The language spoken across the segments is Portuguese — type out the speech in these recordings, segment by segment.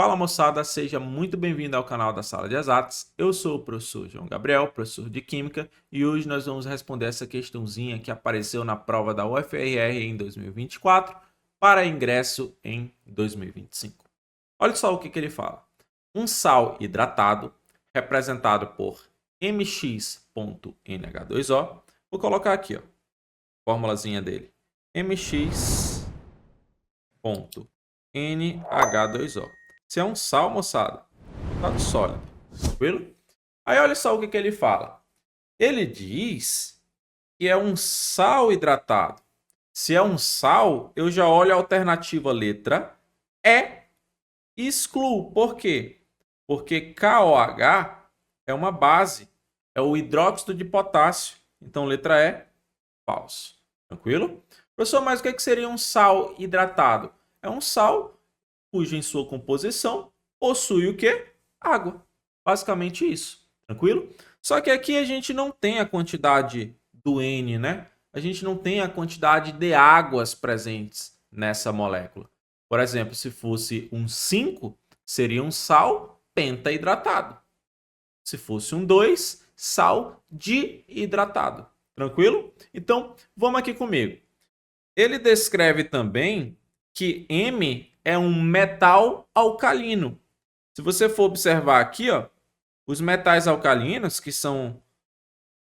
Fala moçada, seja muito bem-vindo ao canal da Sala de Exatas. Eu sou o professor João Gabriel, professor de Química, e hoje nós vamos responder essa questãozinha que apareceu na prova da UFRR em 2024 para ingresso em 2025. Olha só o que ele fala. Um sal hidratado, representado por mx.nh2o, vou colocar aqui, ó, formulazinha dele, mx.nh2o. Se é um sal, moçada, estado sólido, tranquilo? Aí olha só o que ele fala. Ele diz que é um sal hidratado. Se é um sal, eu já olho a alternativa letra E e excluo. Por quê? Porque KOH é uma base, é o hidróxido de potássio. Então, letra E, falso. Tranquilo? Professor, mas o que seria um sal hidratado? É um sal cujo em sua composição possui o quê? Água. Basicamente isso. Tranquilo? Só que aqui a gente não tem a quantidade do N, né? A gente não tem a quantidade de águas presentes nessa molécula. Por exemplo, se fosse um 5, seria um sal pentahidratado. Se fosse um 2, sal dihidratado. Tranquilo? Então, vamos aqui comigo. Ele descreve também que M é um metal alcalino. Se você for observar aqui, ó, os metais alcalinos, que são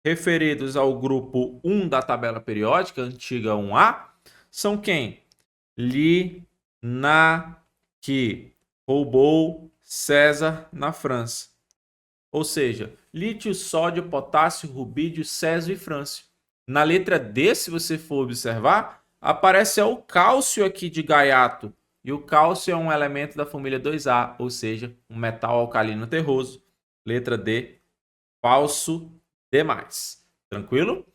referidos ao grupo 1 da tabela periódica, antiga 1A, são quem? Li, Na, que roubou César na França. Ou seja, lítio, sódio, potássio, rubídio, césio e frâncio. Na letra D, se você for observar, aparece o cálcio aqui de gaiato. E o cálcio é um elemento da família 2A, ou seja, um metal alcalino terroso. Letra D, falso demais. Tranquilo?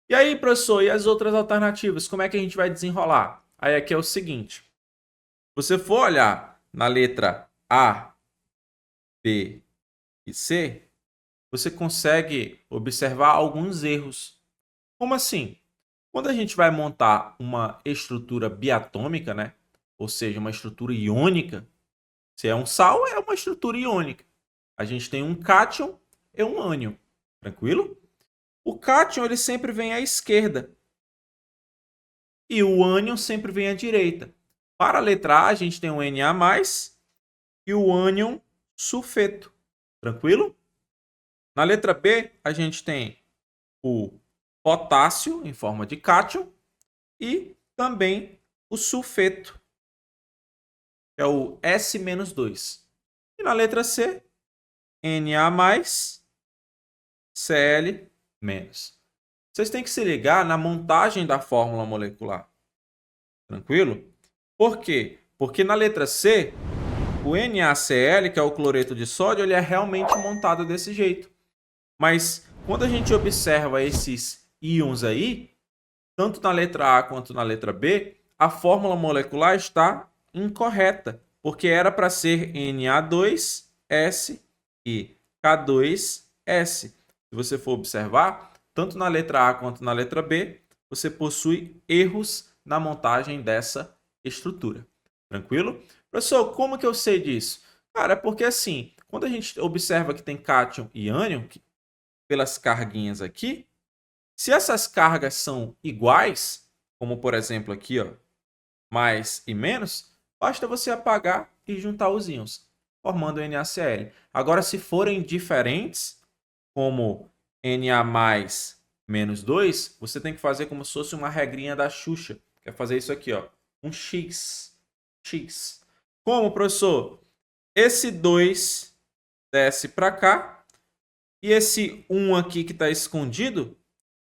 E aí, professor, e as outras alternativas? Como é que a gente vai desenrolar? Aí aqui é o seguinte. Se você for olhar na letra A, B e C, você consegue observar alguns erros. Como assim? Quando a gente vai montar uma estrutura biatômica, né? Ou seja, uma estrutura iônica, se é um sal, é uma estrutura iônica. A gente tem um cátion e um ânion. Tranquilo? O cátion ele sempre vem à esquerda e o ânion sempre vem à direita. Para a letra A, a gente tem um Na+, e o ânion sulfeto. Tranquilo? Na letra B, a gente tem o potássio em forma de cátion e também o sulfeto, que é o S-2. E na letra C, Na+, Cl-. Vocês têm que se ligar na montagem da fórmula molecular. Tranquilo? Por quê? Porque na letra C, o NaCl, que é o cloreto de sódio, ele é realmente montado desse jeito. Mas quando a gente observa esses íons aí, tanto na letra A quanto na letra B, a fórmula molecular está incorreta, porque era para ser Na2S e K2S. Se você for observar, tanto na letra A quanto na letra B, você possui erros na montagem dessa estrutura. Tranquilo? Professor, como que eu sei disso? Cara, é porque assim, quando a gente observa que tem cátion e ânion, pelas carguinhas aqui, se essas cargas são iguais, como por exemplo aqui, ó, mais e menos, basta você apagar e juntar os íons, formando o NaCl. Agora, se forem diferentes, como Na menos 2, você tem que fazer como se fosse uma regrinha da Xuxa. Quer fazer isso aqui, ó, um X. X. Como, professor? Esse 2 desce para cá e esse 1 aqui que está escondido,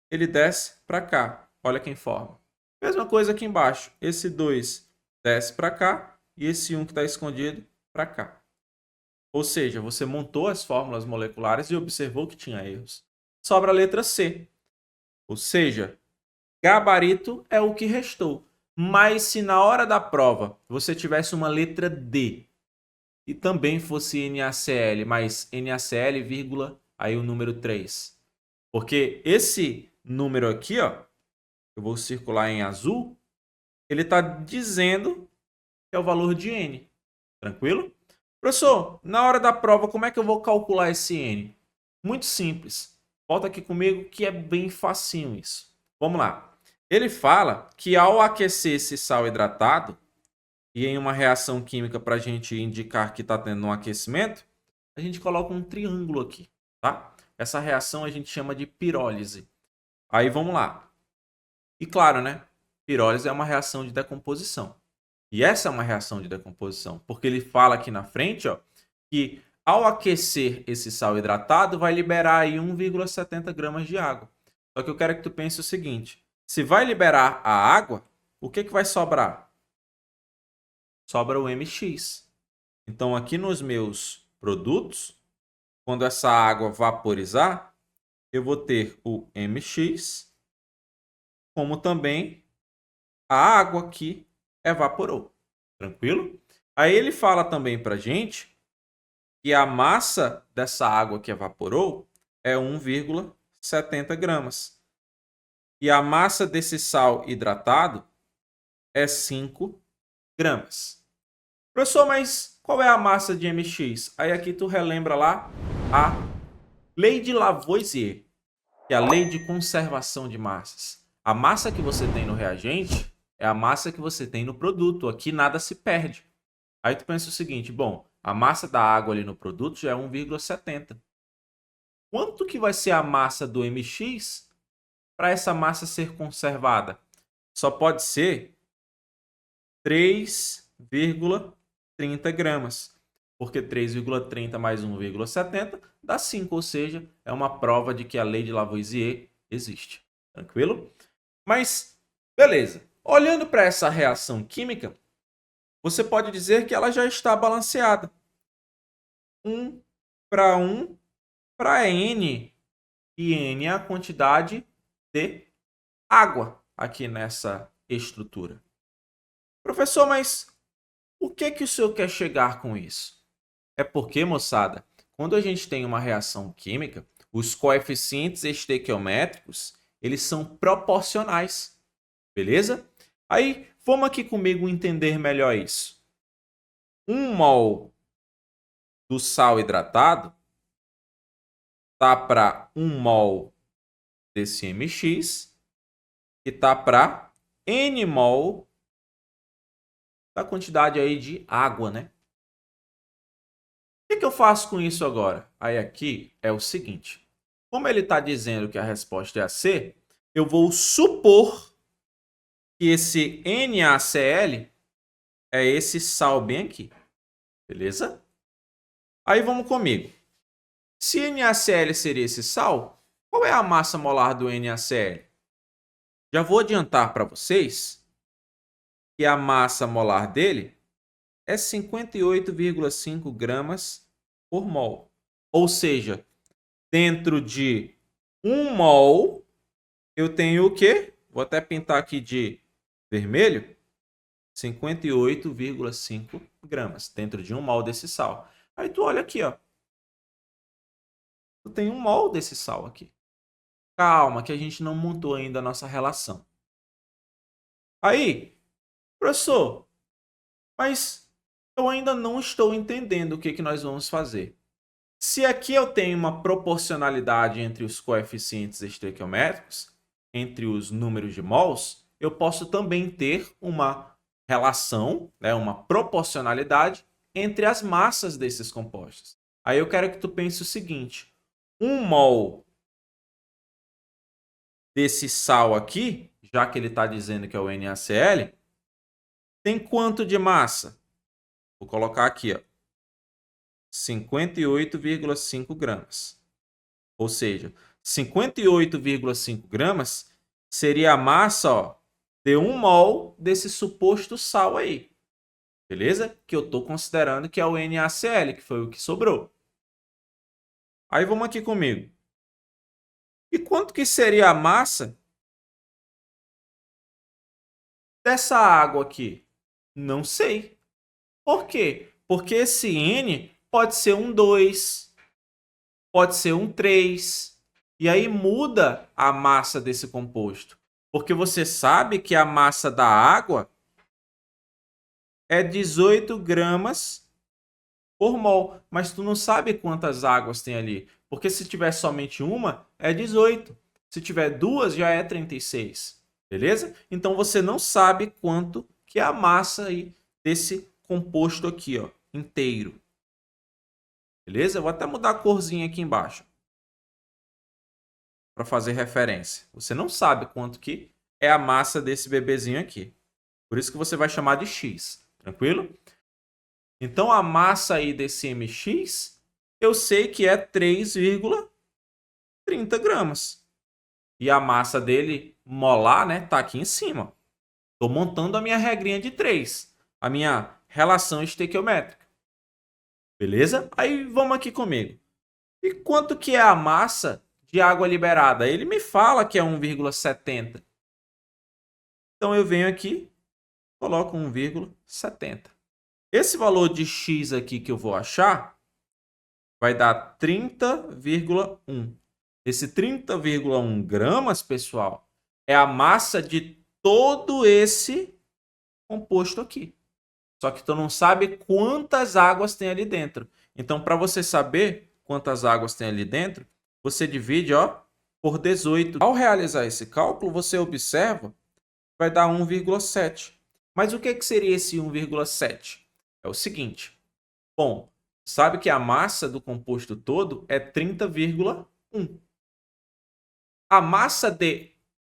ele desce para cá. Olha quem forma. Mesma coisa aqui embaixo. Esse 2 desce para cá e esse 1 que está escondido para cá. Ou seja, você montou as fórmulas moleculares e observou que tinha erros. Sobra a letra C. Ou seja, gabarito é o que restou. Mas se na hora da prova você tivesse uma letra D e também fosse NaCl, mas NaCl, vírgula, aí o número 3. Porque esse número aqui, ó, eu vou circular em azul, ele está dizendo que é o valor de N. Tranquilo? Professor, na hora da prova, como é que eu vou calcular esse N? Muito simples. Volta aqui comigo que é bem facinho isso. Vamos lá. Ele fala que ao aquecer esse sal hidratado, e em uma reação química para a gente indicar que está tendo um aquecimento, a gente coloca um triângulo aqui, tá? Essa reação a gente chama de pirólise. Aí vamos lá. E claro, né? Pirólise é uma reação de decomposição. E essa é uma reação de decomposição, porque ele fala aqui na frente, ó, que ao aquecer esse sal hidratado, vai liberar aí 1,70 gramas de água. Só que eu quero que tu pense o seguinte, se vai liberar a água, o que vai sobrar? Sobra o mx. Então, aqui nos meus produtos, quando essa água vaporizar, eu vou ter o mx, como também a água que evaporou. Tranquilo? Aí ele fala também para a gente que a massa dessa água que evaporou é 1,70 gramas. E a massa desse sal hidratado é 5 gramas. Professor, mas qual é a massa de mx? Aí aqui tu relembra lá a lei de Lavoisier, que é a lei de conservação de massas. A massa que você tem no reagente é a massa que você tem no produto. Aqui nada se perde. Aí tu pensa o seguinte, bom, a massa da água ali no produto já é 1,70. Quanto que vai ser a massa do mx para essa massa ser conservada? Só pode ser 3,30 gramas. Porque 3,30 mais 1,70 dá 5, ou seja, é uma prova de que a lei de Lavoisier existe. Tranquilo? Mas, beleza. Olhando para essa reação química, você pode dizer que ela já está balanceada. 1 para 1 para N. E N é a quantidade de água aqui nessa estrutura. Professor, mas o que o senhor quer chegar com isso? É porque, moçada, quando a gente tem uma reação química, os coeficientes estequiométricos, eles são proporcionais. Beleza? Aí, vamos aqui comigo entender melhor isso. 1 mol do sal hidratado tá para 1 mol desse mx e tá para n mol da quantidade aí de água, né? O que eu faço com isso agora? Aí aqui é o seguinte. Como ele está dizendo que a resposta é a C, eu vou supor que esse NaCl é esse sal bem aqui. Beleza? Aí vamos comigo. Se NaCl seria esse sal, qual é a massa molar do NaCl? Já vou adiantar para vocês que a massa molar dele é 58,5 gramas por mol. Ou seja, dentro de 1 mol, eu tenho o quê? Vou até pintar aqui de vermelho. 58,5 gramas dentro de 1 mol desse sal. Aí tu olha aqui, ó. Tu tem 1 mol desse sal aqui. Calma, que a gente não montou ainda a nossa relação. Aí, professor, mas eu ainda não estou entendendo o que nós vamos fazer. Se aqui eu tenho uma proporcionalidade entre os coeficientes estequiométricos, entre os números de mols, eu posso também ter uma relação, né, uma proporcionalidade entre as massas desses compostos. Aí eu quero que tu pense o seguinte, 1 mol desse sal aqui, já que ele está dizendo que é o NaCl, tem quanto de massa? Vou colocar aqui, ó, 58,5 gramas. Ou seja, 58,5 gramas seria a massa, ó, de 1 mol desse suposto sal aí. Beleza? Que eu estou considerando que é o NaCl, que foi o que sobrou. Aí vamos aqui comigo. E quanto que seria a massa dessa água aqui? Não sei. Por quê? Porque esse N pode ser um 2, pode ser um 3. E aí muda a massa desse composto. Porque você sabe que a massa da água é 18 gramas por mol, mas tu não sabe quantas águas tem ali, porque se tiver somente uma, é 18. Se tiver duas, já é 36, beleza? Então você não sabe quanto que é a massa aí desse composto aqui, ó, inteiro. Beleza? Eu vou até mudar a corzinha aqui embaixo para fazer referência. Você não sabe quanto que é a massa desse bebezinho aqui. Por isso que você vai chamar de X, tranquilo? Então a massa aí desse MX, eu sei que é 3,30 gramas. E a massa dele molar, né, tá aqui em cima. Estou montando a minha regrinha de 3, a minha relação estequiométrica. Beleza? Aí vamos aqui comigo. E quanto que é a massa de água liberada? Ele me fala que é 1,70. Então eu venho aqui, coloco 1,70. Esse valor de X aqui que eu vou achar vai dar 30,1. Esse 30,1 gramas, pessoal, é a massa de todo esse composto aqui. Só que tu não sabe quantas águas tem ali dentro. Então, para você saber quantas águas tem ali dentro, você divide, ó, por 18. Ao realizar esse cálculo, você observa, vai dar 1,7. Mas o que seria esse 1,7? É o seguinte. Bom, sabe que a massa do composto todo é 30,1. A massa de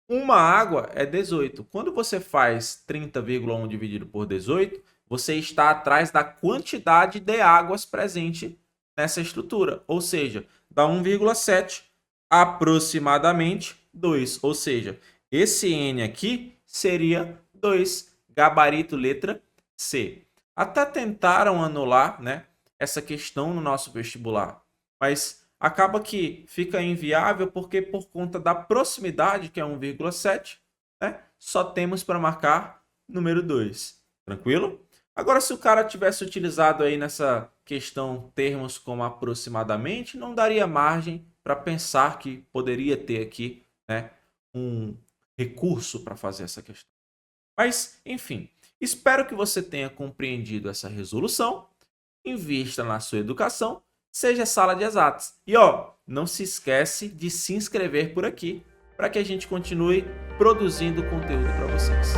uma água é 18. Quando você faz 30,1 dividido por 18, você está atrás da quantidade de águas presente nessa estrutura. Ou seja, dá 1,7, aproximadamente 2. Ou seja, esse N aqui seria 2, gabarito letra C. Até tentaram anular, né, essa questão no nosso vestibular, mas acaba que fica inviável porque por conta da proximidade, que é 1,7, né, só temos para marcar número 2. Tranquilo? Agora, se o cara tivesse utilizado aí nessa questão termos como aproximadamente, não daria margem para pensar que poderia ter aqui, né, um recurso para fazer essa questão. Mas, enfim, espero que você tenha compreendido essa resolução. Invista na sua educação, seja sala de exatas. E ó, não se esquece de se inscrever por aqui para que a gente continue produzindo conteúdo para vocês.